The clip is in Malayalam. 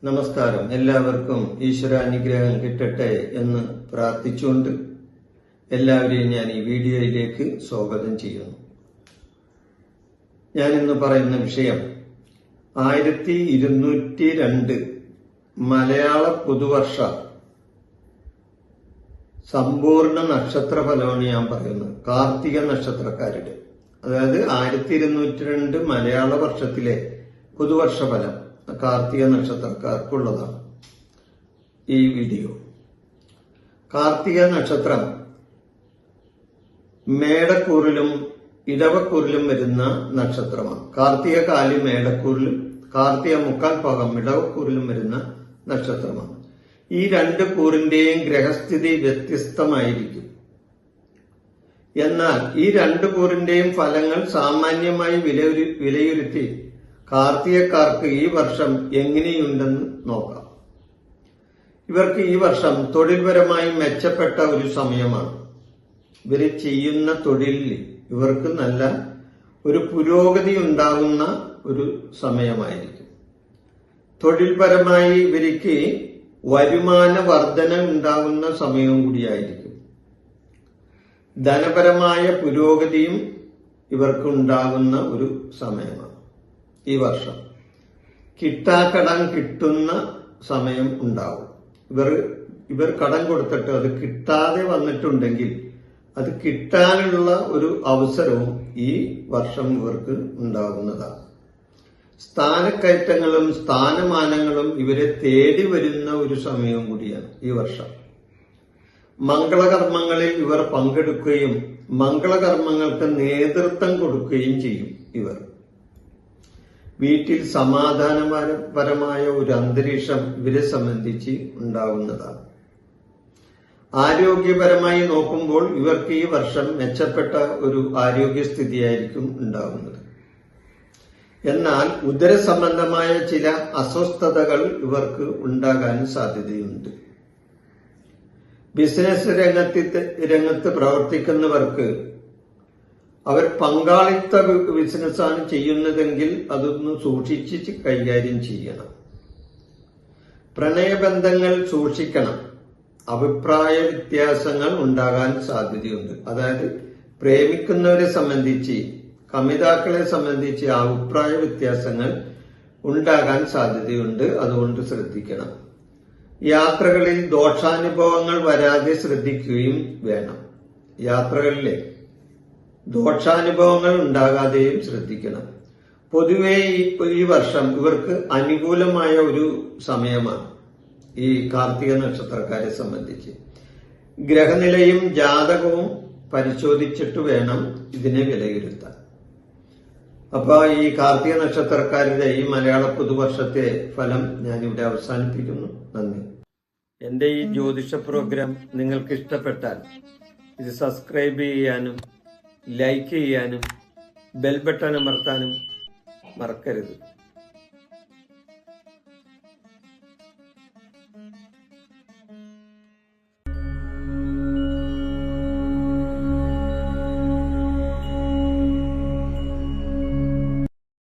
നമസ്കാരം. എല്ലാവർക്കും ഈശ്വരാനുഗ്രഹം കിട്ടട്ടെ എന്ന് പ്രാർത്ഥിച്ചുകൊണ്ട് എല്ലാവരെയും ഞാൻ ഈ വീഡിയോയിലേക്ക് സ്വാഗതം ചെയ്യുന്നു. ഞാൻ ഇന്ന് പറയുന്ന വിഷയം 1202 മലയാള പുതുവർഷ സമ്പൂർണ്ണ നക്ഷത്ര ഫലമാണ് ഞാൻ പറയുന്നത്. കാർത്തിക നക്ഷത്രക്കാരുടെ, അതായത് 1202 മലയാള വർഷത്തിലെ പുതുവർഷ ഫലം കാർത്തിക നക്ഷത്രക്കാർക്കുള്ളതാണ് ഈ വീഡിയോ. കാർത്തിക നക്ഷത്രം മേടക്കൂറിലും ഇടവക്കൂറിലും വരുന്ന നക്ഷത്രമാണ്. കാർത്തിക കാലി മേടക്കൂറിലും കാർത്തിക മുക്കാൽ ഭാഗം ഇടവക്കൂറിലും വരുന്ന നക്ഷത്രമാണ്. ഈ രണ്ട് കൂറിന്റെയും ഗ്രഹസ്ഥിതി വ്യത്യസ്തമായിരിക്കും. എന്നാൽ ഈ രണ്ട് കൂറിന്റെയും ഫലങ്ങൾ സാമാന്യമായി വിലയിരുത്തി കാർത്തികക്കാർക്ക് ഈ വർഷം എങ്ങനെയുണ്ടെന്ന് നോക്കാം. ഇവർക്ക് ഈ വർഷം തൊഴിൽപരമായി മെച്ചപ്പെട്ട ഒരു സമയമാണ്. ഇവർ ചെയ്യുന്ന തൊഴിലിൽ ഇവർക്ക് നല്ല ഒരു പുരോഗതി ഉണ്ടാകുന്ന ഒരു സമയമായിരിക്കും. തൊഴിൽപരമായി ഇവർക്ക് വരുമാന വർധന ഉണ്ടാകുന്ന സമയവും കൂടിയായിരിക്കും. ധനപരമായ പുരോഗതിയും ഇവർക്ക് ഉണ്ടാകുന്ന ഒരു സമയമാണ് ഈ വർഷം. കിട്ടാക്കടം കിട്ടുന്ന സമയം ഉണ്ടാവും. ഇവർ കടം കൊടുത്തിട്ട് അത് കിട്ടാതെ വന്നിട്ടുണ്ടെങ്കിൽ അത് കിട്ടാനുള്ള ഒരു അവസരവും ഈ വർഷം ഇവർക്ക് ഉണ്ടാകുന്നതാണ്. സ്ഥാനക്കയറ്റങ്ങളും സ്ഥാനമാനങ്ങളും ഇവരെ തേടി വരുന്ന ഒരു സമയവും കൂടിയാണ് ഈ വർഷം. മംഗളകർമ്മങ്ങളിൽ ഇവർ പങ്കെടുക്കുകയും മംഗളകർമ്മങ്ങൾക്ക് നേതൃത്വം കൊടുക്കുകയും ചെയ്യും. ഇവർ വീട്ടിൽ സമാധാനപരമായ ഒരു അന്തരീക്ഷം ഇവരെ സംബന്ധിച്ച് ഉണ്ടാകുന്നതാണ്. ആരോഗ്യപരമായി നോക്കുമ്പോൾ ഇവർക്ക് ഈ വർഷം മെച്ചപ്പെട്ട ഒരു ആരോഗ്യസ്ഥിതിയായിരിക്കും ഉണ്ടാകുന്നത്. എന്നാൽ ഉദര സംബന്ധമായ ചില അസ്വസ്ഥതകൾ ഇവർക്ക് ഉണ്ടാകാൻ സാധ്യതയുണ്ട്. ബിസിനസ് രംഗത്ത് പ്രവർത്തിക്കുന്നവർക്ക് അവർ പങ്കാളിത്ത ബിസിനസ്സാണ് ചെയ്യുന്നതെങ്കിൽ അതൊന്ന് സൂക്ഷിച്ച് കൈകാര്യം ചെയ്യണം. പ്രണയബന്ധങ്ങൾ സൂക്ഷിക്കണം. അഭിപ്രായ വ്യത്യാസങ്ങൾ ഉണ്ടാകാൻ സാധ്യതയുണ്ട്. അതായത് പ്രേമിക്കുന്നവരെ സംബന്ധിച്ച്, കമിതാക്കളെ സംബന്ധിച്ച് അഭിപ്രായ വ്യത്യാസങ്ങൾ ഉണ്ടാകാൻ സാധ്യതയുണ്ട്. അതുകൊണ്ട് ശ്രദ്ധിക്കണം. യാത്രകളിൽ ദോഷാനുഭവങ്ങൾ വരാതെ ശ്രദ്ധിക്കുകയും വേണം. യാത്രകളിലെ ദോഷാനുഭവങ്ങൾ ഉണ്ടാകാതെയും ശ്രദ്ധിക്കണം. പൊതുവെ ഈ വർഷം ഇവർക്ക് അനുകൂലമായ ഒരു സമയമാണ് ഈ കാർത്തിക നക്ഷത്രക്കാരെ സംബന്ധിച്ച്. ഗ്രഹനിലയും ജാതകവും പരിശോധിച്ചിട്ട് വേണം ഇതിനെ വിലയിരുത്താൻ. അപ്പൊ ഈ കാർത്തിക നക്ഷത്രക്കാരുടെ ഈ മലയാള പുതുവർഷത്തെ ഫലം ഞാനിവിടെ അവസാനിപ്പിക്കുന്നു. നന്ദി. എന്റെ ഈ ജ്യോതിഷ പ്രോഗ്രാം നിങ്ങൾക്ക് ഇഷ്ടപ്പെട്ടാൽ ഇത് സബ്സ്ക്രൈബ് ചെയ്യാനും ലൈക്ക് ചെയ്യാനും ബെൽ ബട്ടൺ അമർത്താനും മറക്കരുത്.